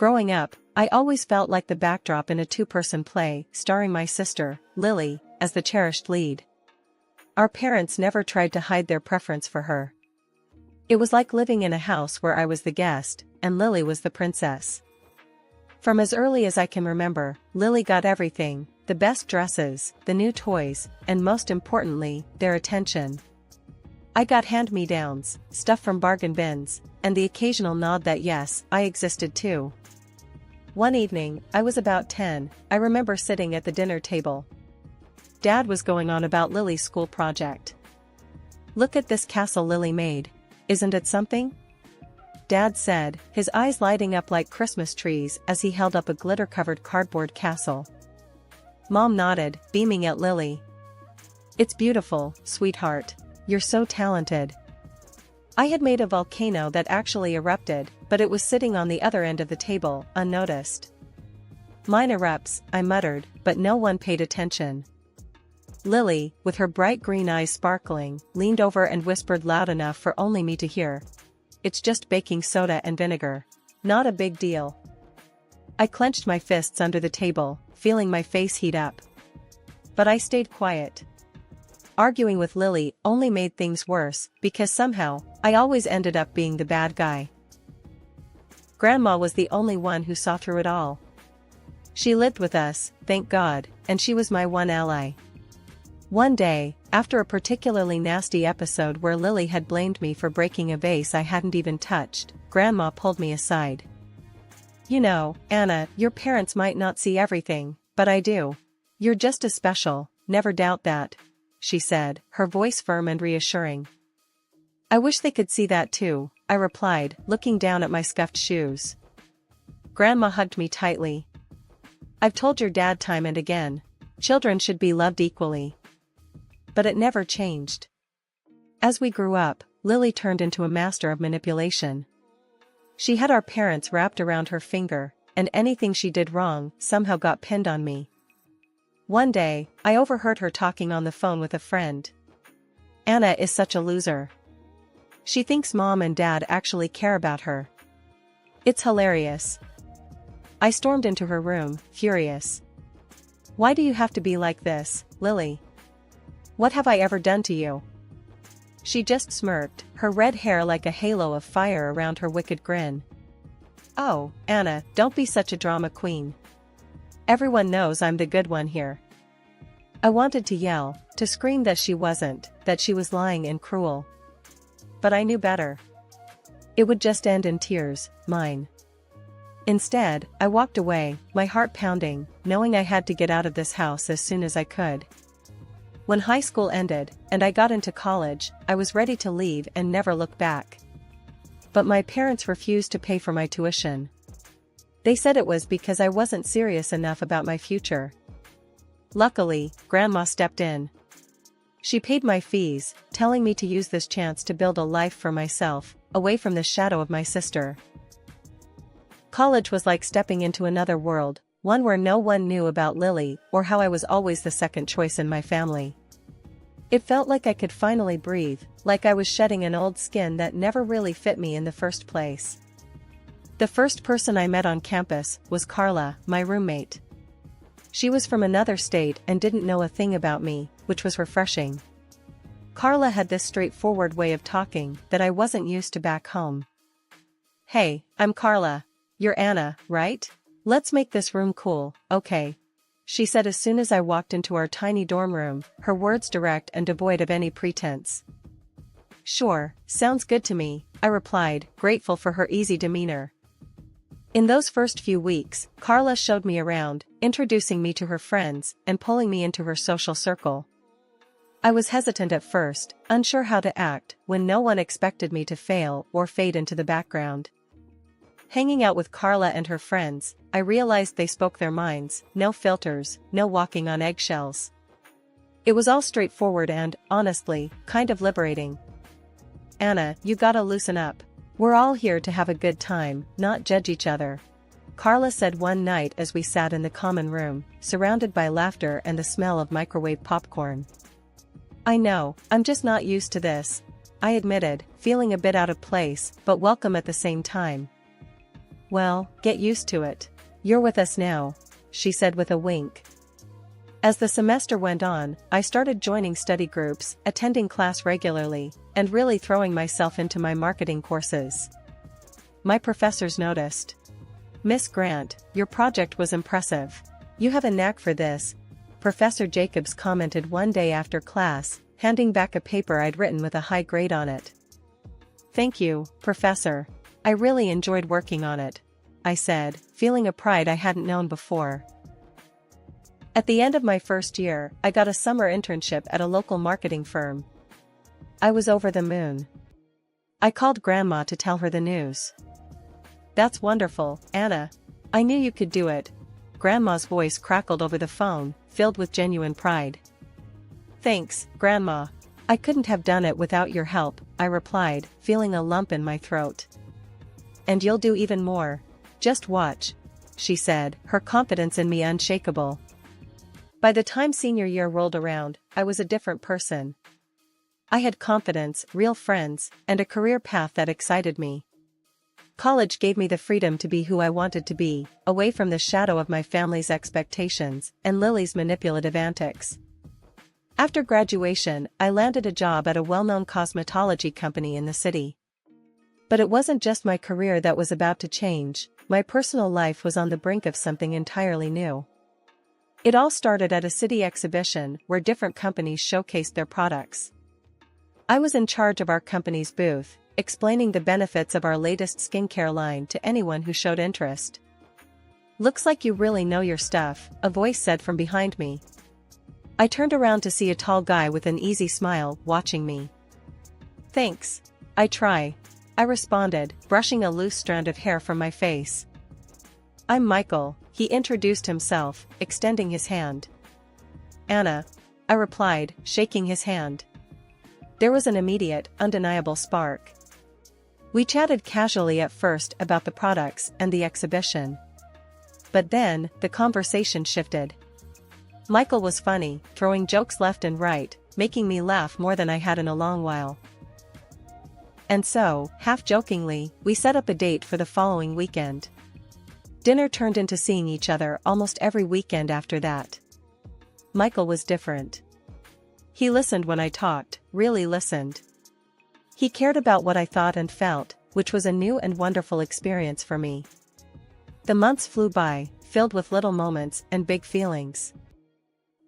Growing up, I always felt like the backdrop in a two-person play, starring my sister, Lily, as the cherished lead. Our parents never tried to hide their preference for her. It was like living in a house where I was the guest, and Lily was the princess. From as early as I can remember, Lily got everything, the best dresses, the new toys, and most importantly, their attention. I got hand-me-downs, stuff from bargain bins, and the occasional nod that yes, I existed too. One evening, I was about 10, I remember sitting at the dinner table. Dad was going on about Lily's school project. "Look at this castle Lily made. Isn't it something?" Dad said, his eyes lighting up like Christmas trees as he held up a glitter-covered cardboard castle. Mom nodded, beaming at Lily. "It's beautiful, sweetheart. You're so talented." I had made a volcano that actually erupted, but it was sitting on the other end of the table, unnoticed. "Mine erupts," I muttered, but no one paid attention. Lily, with her bright green eyes sparkling, leaned over and whispered loud enough for only me to hear. "It's just baking soda and vinegar. Not a big deal." I clenched my fists under the table, feeling my face heat up. But I stayed quiet. Arguing with Lily only made things worse, because somehow, I always ended up being the bad guy. Grandma was the only one who saw through it all. She lived with us, thank God, and she was my one ally. One day, after a particularly nasty episode where Lily had blamed me for breaking a vase I hadn't even touched, Grandma pulled me aside. "You know, Anna, your parents might not see everything, but I do. You're just as special, never doubt that," she said, her voice firm and reassuring. "I wish they could see that too," I replied, looking down at my scuffed shoes. Grandma hugged me tightly. "I've told your dad time and again. Children should be loved equally." But it never changed. As we grew up, Lily turned into a master of manipulation. She had our parents wrapped around her finger, and anything she did wrong somehow got pinned on me. One day, I overheard her talking on the phone with a friend. "Anna is such a loser. She thinks Mom and Dad actually care about her. It's hilarious." I stormed into her room, furious. "Why do you have to be like this, Lily? What have I ever done to you?" She just smirked, her red hair like a halo of fire around her wicked grin. "Oh, Anna, don't be such a drama queen. Everyone knows I'm the good one here." I wanted to yell, to scream that she wasn't, that she was lying and cruel. But I knew better. It would just end in tears, mine. Instead, I walked away, my heart pounding, knowing I had to get out of this house as soon as I could. When high school ended, and I got into college, I was ready to leave and never look back. But my parents refused to pay for my tuition. They said it was because I wasn't serious enough about my future. Luckily, Grandma stepped in. She paid my fees, telling me to use this chance to build a life for myself, away from the shadow of my sister. College was like stepping into another world, one where no one knew about Lily or how I was always the second choice in my family. It felt like I could finally breathe, like I was shedding an old skin that never really fit me in the first place. The first person I met on campus was Carla, my roommate. She was from another state and didn't know a thing about me, which was refreshing. Carla had this straightforward way of talking that I wasn't used to back home. "Hey, I'm Carla. You're Anna, right? Let's make this room cool, okay?" she said as soon as I walked into our tiny dorm room, her words direct and devoid of any pretense. "Sure, sounds good to me," I replied, grateful for her easy demeanor. In those first few weeks, Carla showed me around, introducing me to her friends and pulling me into her social circle. I was hesitant at first, unsure how to act when no one expected me to fail or fade into the background. Hanging out with Carla and her friends, I realized they spoke their minds, no filters, no walking on eggshells. It was all straightforward and, honestly, kind of liberating. "Anna, you gotta loosen up. We're all here to have a good time, not judge each other," Carla said one night as we sat in the common room, surrounded by laughter and the smell of microwave popcorn. "I know, I'm just not used to this," I admitted, feeling a bit out of place, but welcome at the same time. Well, get used to it. You're with us now, she said with a wink. As the semester went on, I started joining study groups, attending class regularly, and really throwing myself into my marketing courses. My professors noticed. Miss Grant, your project was impressive. You have a knack for this, Professor Jacobs commented one day after class, handing back a paper I'd written with a high grade on it. Thank you, Professor. I really enjoyed working on it, I said, feeling a pride I hadn't known before. At the end of my first year, I got a summer internship at a local marketing firm. I was over the moon. I called Grandma to tell her the news. That's wonderful, Anna. I knew you could do it. Grandma's voice crackled over the phone, filled with genuine pride. Thanks, Grandma. I couldn't have done it without your help, I replied, feeling a lump in my throat. And you'll do even more. Just watch, she said, her confidence in me unshakable. By the time senior year rolled around, I was a different person. I had confidence, real friends, and a career path that excited me. College gave me the freedom to be who I wanted to be, away from the shadow of my family's expectations and Lily's manipulative antics. After graduation, I landed a job at a well-known cosmetology company in the city. But it wasn't just my career that was about to change, my personal life was on the brink of something entirely new. It all started at a city exhibition where different companies showcased their products. I was in charge of our company's booth, explaining the benefits of our latest skincare line to anyone who showed interest. Looks like you really know your stuff, a voice said from behind me. I turned around to see a tall guy with an easy smile watching me. Thanks. I try, I responded, brushing a loose strand of hair from my face. I'm Michael, he introduced himself, extending his hand. Anna, I replied, shaking his hand. There was an immediate, undeniable spark. We chatted casually at first about the products and the exhibition. But then, the conversation shifted. Michael was funny, throwing jokes left and right, making me laugh more than I had in a long while. And so, half-jokingly, we set up a date for the following weekend. Dinner turned into seeing each other almost every weekend after that. Michael was different. He listened when I talked, really listened. He cared about what I thought and felt, which was a new and wonderful experience for me. The months flew by, filled with little moments and big feelings.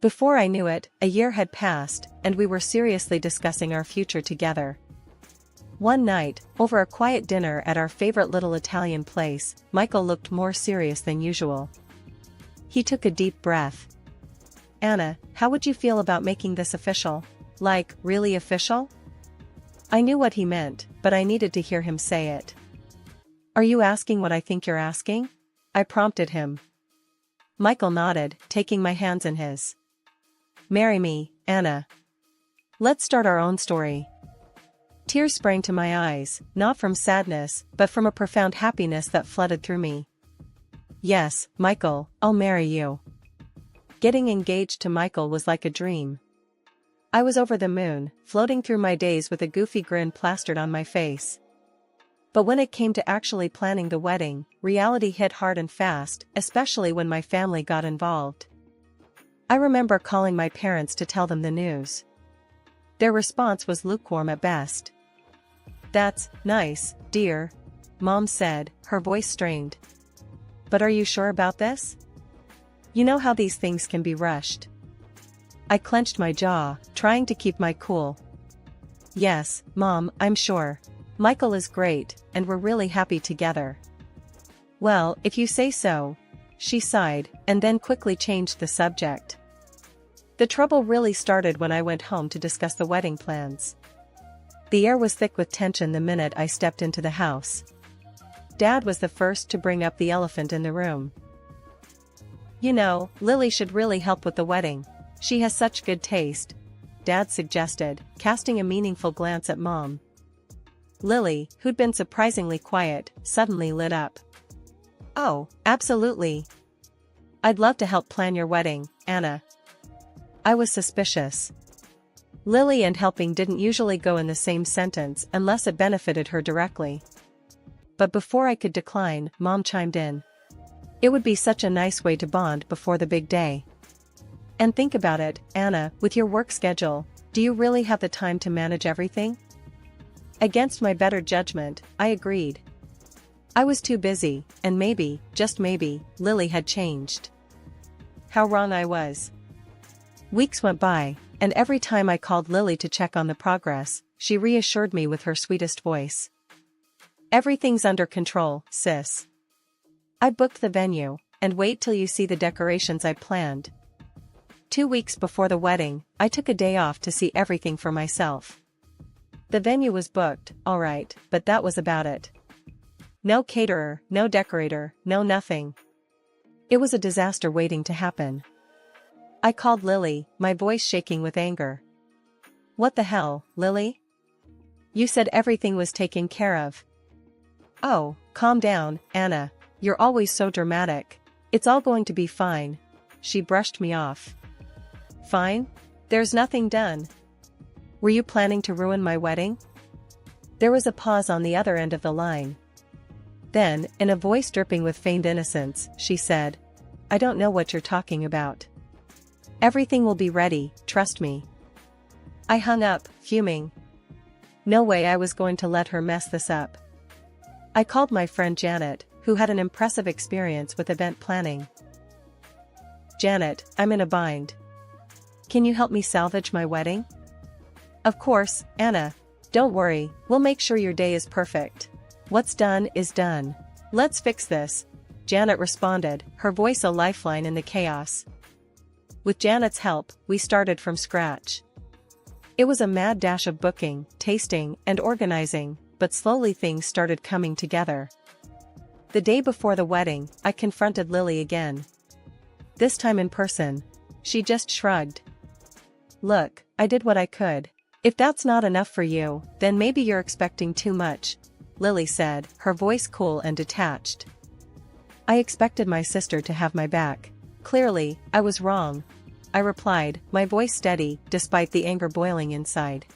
Before I knew it, a year had passed, and we were seriously discussing our future together. One night, over a quiet dinner at our favorite little Italian place, Michael looked more serious than usual. He took a deep breath. Anna, how would you feel about making this official? Like, really official? I knew what he meant, but I needed to hear him say it. Are you asking what I think you're asking? I prompted him. Michael nodded, taking my hands in his. Marry me, Anna. Let's start our own story. Tears sprang to my eyes, not from sadness, but from a profound happiness that flooded through me. Yes, Michael, I'll marry you. Getting engaged to Michael was like a dream. I was over the moon, floating through my days with a goofy grin plastered on my face. But when it came to actually planning the wedding, reality hit hard and fast, especially when my family got involved. I remember calling my parents to tell them the news. Their response was lukewarm at best. That's nice, dear, Mom said, her voice strained. But are you sure about this? You know how these things can be rushed. I clenched my jaw, trying to keep my cool. Yes, Mom, I'm sure. Michael is great, and we're really happy together. Well, if you say so, she sighed, and then quickly changed the subject. The trouble really started when I went home to discuss the wedding plans. The air was thick with tension the minute I stepped into the house. Dad was the first to bring up the elephant in the room. You know, Lily should really help with the wedding. She has such good taste, Dad suggested, casting a meaningful glance at Mom. Lily, who'd been surprisingly quiet, suddenly lit up. Oh, absolutely. I'd love to help plan your wedding, Anna. I was suspicious. Lily and helping didn't usually go in the same sentence unless it benefited her directly. but before I could decline, Mom chimed in. It would be such a nice way to bond before the big day. And think about it, Anna, with your work schedule, do you really have the time to manage everything? Against my better judgment, I agreed. I was too busy, and maybe, just maybe, Lily had changed. How wrong I was. Weeks went by, and every time I called Lily to check on the progress, she reassured me with her sweetest voice. Everything's under control, sis. I booked the venue, and wait till you see the decorations I planned. 2 weeks before the wedding, I took a day off to see everything for myself. The venue was booked, all right, but that was about it. No caterer, no decorator, no nothing. It was a disaster waiting to happen. I called Lily, my voice shaking with anger. What the hell, Lily? You said everything was taken care of. Oh, calm down, Anna, you're always so dramatic. It's all going to be fine. She brushed me off. Fine? There's nothing done. Were you planning to ruin my wedding? There was a pause on the other end of the line. Then, in a voice dripping with feigned innocence, she said, I don't know what you're talking about. Everything will be ready, trust me. I hung up, fuming. No way I was going to let her mess this up. I called my friend Janet, who had an impressive experience with event planning. Janet, I'm in a bind. Can you help me salvage my wedding? Of course, Anna. Don't worry, we'll make sure your day is perfect. What's done is done. Let's fix this, Janet responded, her voice a lifeline in the chaos. With Janet's help, we started from scratch. It was a mad dash of booking, tasting, and organizing, but slowly things started coming together. The day before the wedding, I confronted Lily again. This time in person. She just shrugged. Look, I did what I could. If that's not enough for you, then maybe you're expecting too much, Lily said, her voice cool and detached. I expected my sister to have my back. Clearly, I was wrong, I replied, my voice steady, despite the anger boiling inside.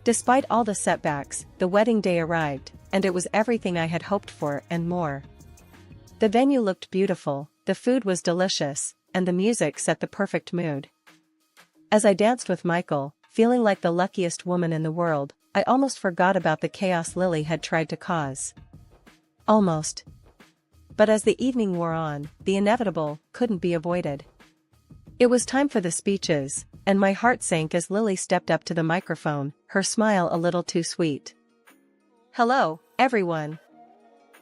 Despite all the setbacks, the wedding day arrived, and it was everything I had hoped for and more. The venue looked beautiful, the food was delicious, and the music set the perfect mood. As I danced with Michael, feeling like the luckiest woman in the world, I almost forgot about the chaos Lily had tried to cause. Almost. But as the evening wore on, the inevitable couldn't be avoided. It was time for the speeches, and my heart sank as Lily stepped up to the microphone, her smile a little too sweet. Hello, everyone.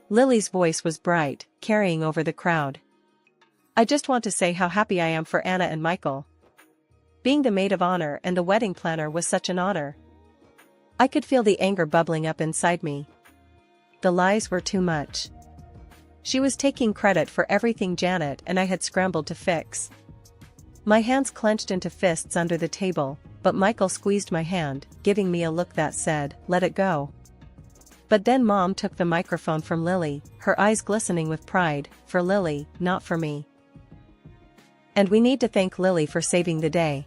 Lily's voice was bright, carrying over the crowd. I just want to say how happy I am for Anna and Michael. Being the maid of honor and the wedding planner was such an honor. I could feel the anger bubbling up inside me. The lies were too much. She was taking credit for everything Janet and I had scrambled to fix. My hands clenched into fists under the table, but Michael squeezed my hand, giving me a look that said, let it go. But then Mom took the microphone from Lily, her eyes glistening with pride, for Lily, not for me. And we need to thank Lily for saving the day.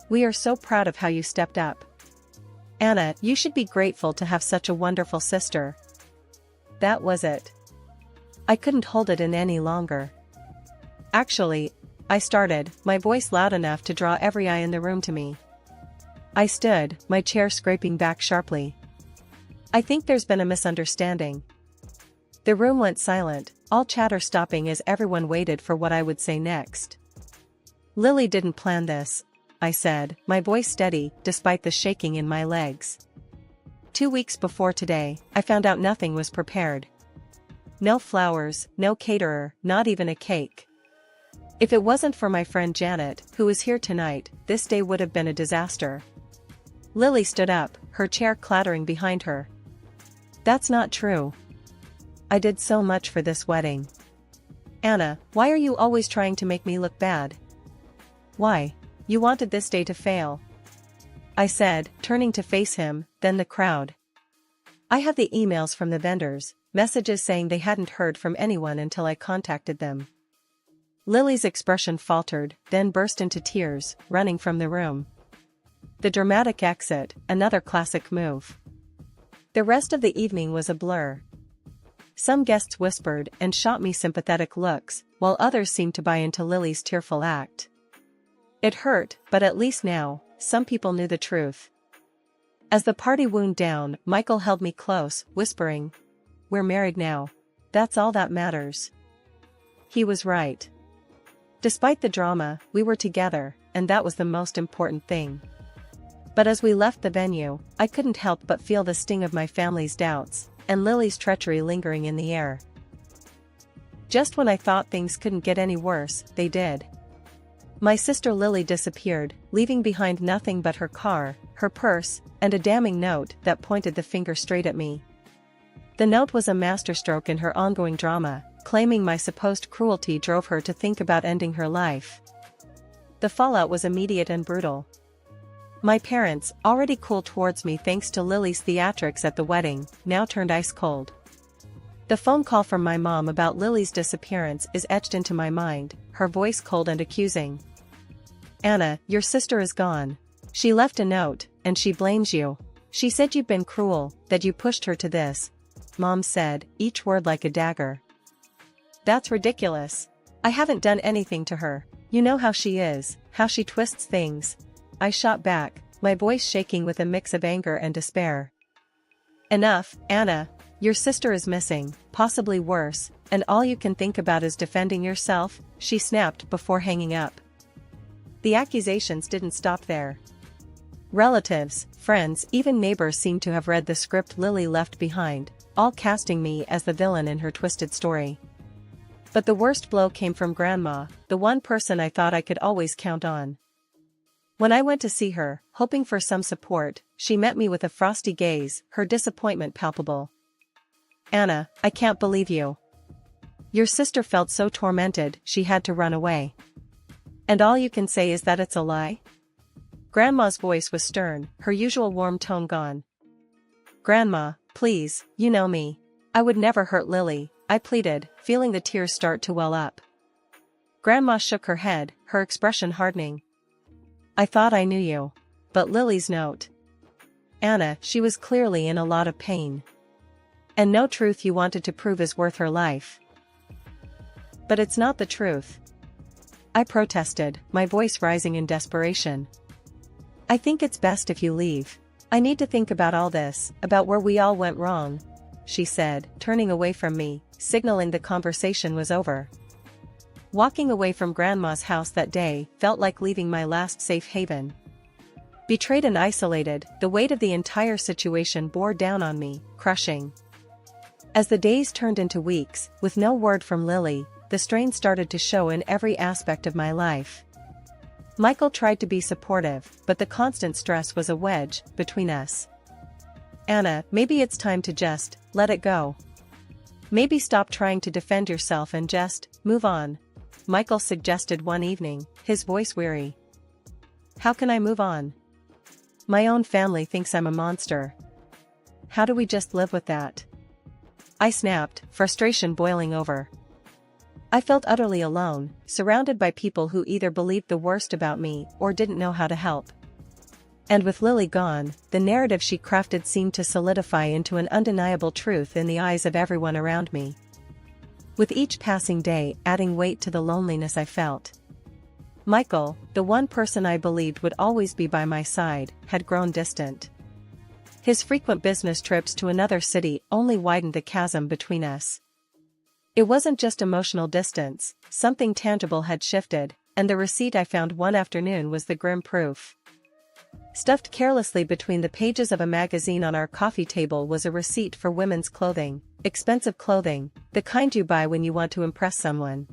We are so proud of how you stepped up. Anna, you should be grateful to have such a wonderful sister. That was it. I couldn't hold it in any longer. Actually, I started, my voice loud enough to draw every eye in the room to me. I stood, my chair scraping back sharply. I think there's been a misunderstanding. The room went silent, all chatter stopping as everyone waited for what I would say next. Lily didn't plan this, I said, my voice steady, despite the shaking in my legs. 2 weeks before today, I found out nothing was prepared. No flowers, no caterer, not even a cake. If it wasn't for my friend Janet, who is here tonight, this day would have been a disaster. Lily stood up, her chair clattering behind her. That's not true. I did so much for this wedding. Anna, why are you always trying to make me look bad? Why? You wanted this day to fail. I said, turning to face him, then the crowd. I have the emails from the vendors, messages saying they hadn't heard from anyone until I contacted them. Lily's expression faltered, then burst into tears, running from the room. The dramatic exit, another classic move. The rest of the evening was a blur. Some guests whispered and shot me sympathetic looks, while others seemed to buy into Lily's tearful act. It hurt, but at least now, some people knew the truth. As the party wound down, Michael held me close, whispering, "We're married now. That's all that matters." He was right. Despite the drama, we were together, and that was the most important thing. But as we left the venue, I couldn't help but feel the sting of my family's doubts, and Lily's treachery lingering in the air. Just when I thought things couldn't get any worse, they did. My sister Lily disappeared, leaving behind nothing but her car, her purse, and a damning note that pointed the finger straight at me. The note was a masterstroke in her ongoing drama, claiming my supposed cruelty drove her to think about ending her life. The fallout was immediate and brutal. My parents, already cool towards me thanks to Lily's theatrics at the wedding, now turned ice cold. The phone call from my mom about Lily's disappearance is etched into my mind, her voice cold and accusing. "Anna, your sister is gone. She left a note, and she blames you. She said you've been cruel, that you pushed her to this," Mom said, each word like a dagger. "That's ridiculous. I haven't done anything to her. You know how she is, how she twists things," I shot back, my voice shaking with a mix of anger and despair. "Enough, Anna. Your sister is missing, possibly worse, and all you can think about is defending yourself," she snapped before hanging up. The accusations didn't stop there. Relatives, friends, even neighbors seemed to have read the script Lily left behind, all casting me as the villain in her twisted story. But the worst blow came from Grandma, the one person I thought I could always count on. When I went to see her, hoping for some support, she met me with a frosty gaze, her disappointment palpable. "Anna, I can't believe you. Your sister felt so tormented she had to run away. And all you can say is that it's a lie?" Grandma's voice was stern, her usual warm tone gone. "Grandma, please, you know me. I would never hurt Lily," I pleaded, feeling the tears start to well up. Grandma shook her head, her expression hardening. "I thought I knew you. But Lily's note. Anna, she was clearly in a lot of pain. And no truth you wanted to prove is worth her life." "But it's not the truth," I protested, my voice rising in desperation. "I think it's best if you leave. I need to think about all this, about where we all went wrong," she said, turning away from me, signaling the conversation was over. Walking away from Grandma's house that day felt like leaving my last safe haven. Betrayed and isolated, the weight of the entire situation bore down on me, crushing. As the days turned into weeks, with no word from Lily, the strain started to show in every aspect of my life. Michael tried to be supportive, but the constant stress was a wedge between us. "Anna, maybe it's time to just let it go. Maybe stop trying to defend yourself and just move on," Michael suggested one evening, his voice weary. "How can I move on? My own family thinks I'm a monster. How do we just live with that?" I snapped, frustration boiling over. I felt utterly alone, surrounded by people who either believed the worst about me or didn't know how to help. And with Lily gone, the narrative she crafted seemed to solidify into an undeniable truth in the eyes of everyone around me. With each passing day adding weight to the loneliness I felt. Michael, the one person I believed would always be by my side, had grown distant. His frequent business trips to another city only widened the chasm between us. It wasn't just emotional distance, something tangible had shifted, and the receipt I found one afternoon was the grim proof. Stuffed carelessly between the pages of a magazine on our coffee table was a receipt for women's clothing, expensive clothing, the kind you buy when you want to impress someone.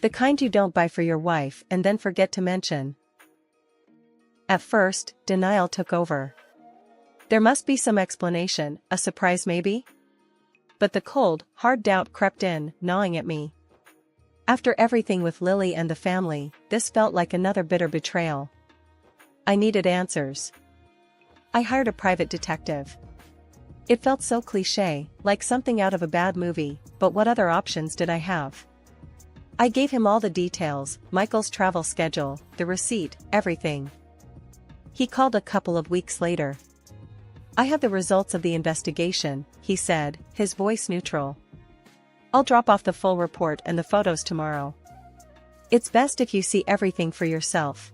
The kind you don't buy for your wife and then forget to mention. At first, denial took over. There must be some explanation, a surprise maybe? But the cold, hard doubt crept in, gnawing at me. After everything with Lily and the family, this felt like another bitter betrayal. I needed answers. I hired a private detective. It felt so cliché, like something out of a bad movie, but what other options did I have? I gave him all the details, Michael's travel schedule, the receipt, everything. He called a couple of weeks later. "I have the results of the investigation," he said, his voice neutral. I'll drop off the full report and the photos tomorrow. It's best if you see everything for yourself.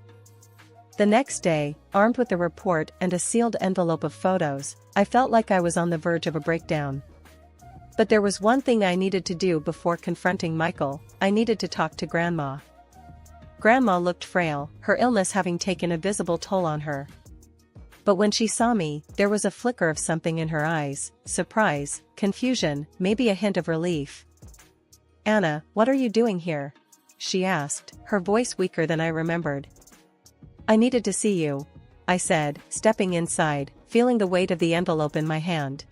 The next day, armed with the report and a sealed envelope of photos, I felt like I was on the verge of a breakdown. But there was one thing I needed to do before confronting Michael. I needed to talk to Grandma. Grandma looked frail, her illness having taken a visible toll on her. But when she saw me, there was a flicker of something in her eyes: surprise, confusion, maybe a hint of relief. "Anna, what are you doing here?" she asked, her voice weaker than I remembered. "I needed to see you," I said, stepping inside, feeling the weight of the envelope in my hand.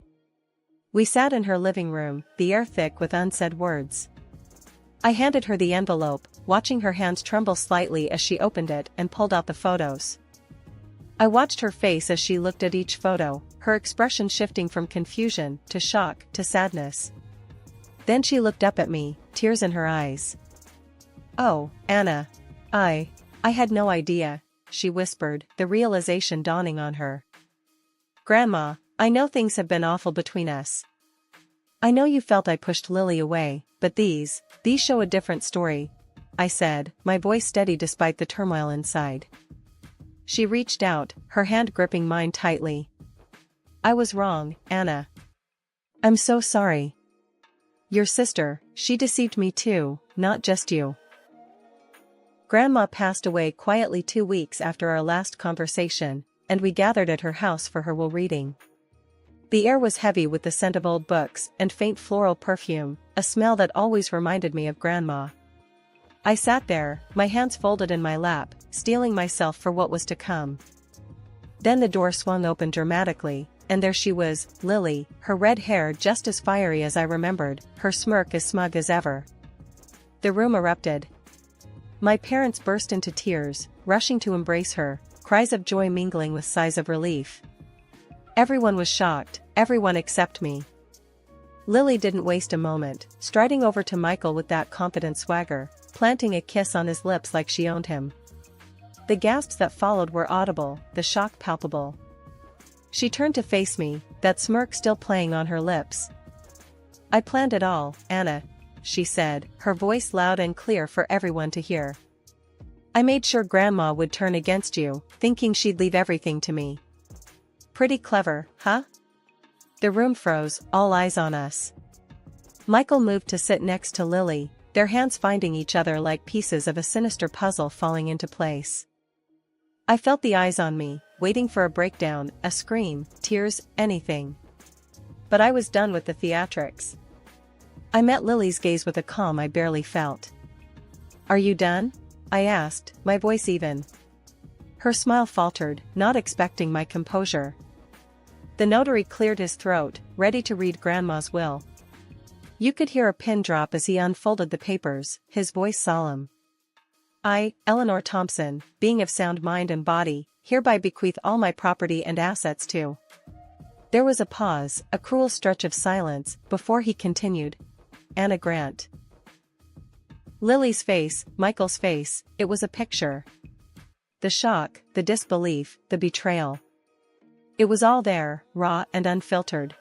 We sat in her living room, the air thick with unsaid words. I handed her the envelope, watching her hands tremble slightly as she opened it and pulled out the photos. I watched her face as she looked at each photo, her expression shifting from confusion to shock to sadness. Then she looked up at me, tears in her eyes. "Oh, Anna. I had no idea," she whispered, the realization dawning on her. "Grandma, I know things have been awful between us. I know you felt I pushed Lily away, but these show a different story," I said, my voice steady despite the turmoil inside. She reached out, her hand gripping mine tightly. "I was wrong, Anna. I'm so sorry. Your sister, she deceived me too, not just you." Grandma passed away quietly 2 weeks after our last conversation, and we gathered at her house for her will reading. The air was heavy with the scent of old books and faint floral perfume, a smell that always reminded me of Grandma. I sat there, my hands folded in my lap, steeling myself for what was to come. Then the door swung open dramatically, and there she was, Lily, her red hair just as fiery as I remembered, her smirk as smug as ever. The room erupted. My parents burst into tears, rushing to embrace her, cries of joy mingling with sighs of relief. Everyone was shocked, everyone except me. Lily didn't waste a moment, striding over to Michael with that confident swagger, planting a kiss on his lips like she owned him. The gasps that followed were audible, the shock palpable. She turned to face me, that smirk still playing on her lips. "I planned it all, Anna," she said, her voice loud and clear for everyone to hear. "I made sure Grandma would turn against you, thinking she'd leave everything to me. Pretty clever, huh?" The room froze, all eyes on us. Michael moved to sit next to Lily, their hands finding each other like pieces of a sinister puzzle falling into place. I felt the eyes on me, waiting for a breakdown, a scream, tears, anything. But I was done with the theatrics. I met Lily's gaze with a calm I barely felt. "Are you done?" I asked, my voice even. Her smile faltered, not expecting my composure. The notary cleared his throat, ready to read Grandma's will. You could hear a pin drop as he unfolded the papers, his voice solemn. "I, Eleanor Thompson, being of sound mind and body, hereby bequeath all my property and assets to..." There was a pause, a cruel stretch of silence, before he continued. "Anna Grant." Lily's face, Michael's face, it was a picture. The shock, the disbelief, the betrayal. It was all there, raw and unfiltered.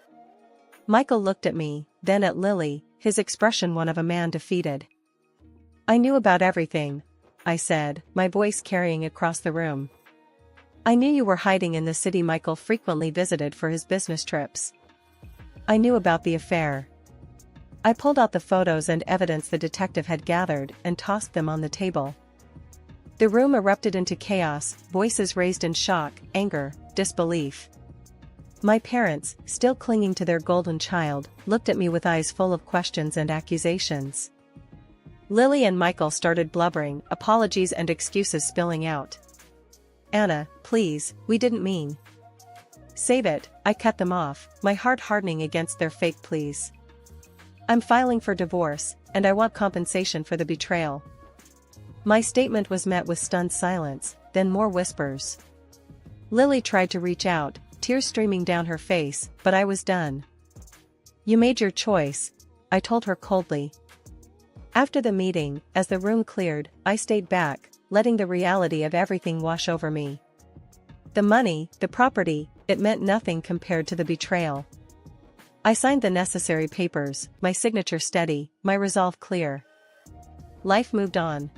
Michael looked at me, then at Lily, his expression one of a man defeated. "I knew about everything," I said, my voice carrying across the room. "I knew you were hiding in the city Michael frequently visited for his business trips. I knew about the affair." I pulled out the photos and evidence the detective had gathered and tossed them on the table. The room erupted into chaos, voices raised in shock, anger, disbelief. My parents, still clinging to their golden child, looked at me with eyes full of questions and accusations. Lily and Michael started blubbering, apologies and excuses spilling out. "Anna, please, we didn't mean..." "Save it," I cut them off, my heart hardening against their fake pleas. "I'm filing for divorce, and I want compensation for the betrayal." My statement was met with stunned silence, then more whispers. Lily tried to reach out, tears streaming down her face, but I was done. "You made your choice," I told her coldly. After the meeting, as the room cleared, I stayed back, letting the reality of everything wash over me. The money, the property, it meant nothing compared to the betrayal. I signed the necessary papers, my signature steady, my resolve clear. Life moved on.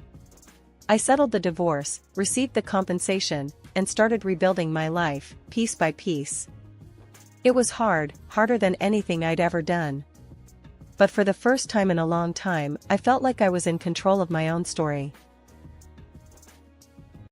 I settled the divorce, received the compensation, and started rebuilding my life, piece by piece. It was hard, harder than anything I'd ever done. But for the first time in a long time, I felt like I was in control of my own story.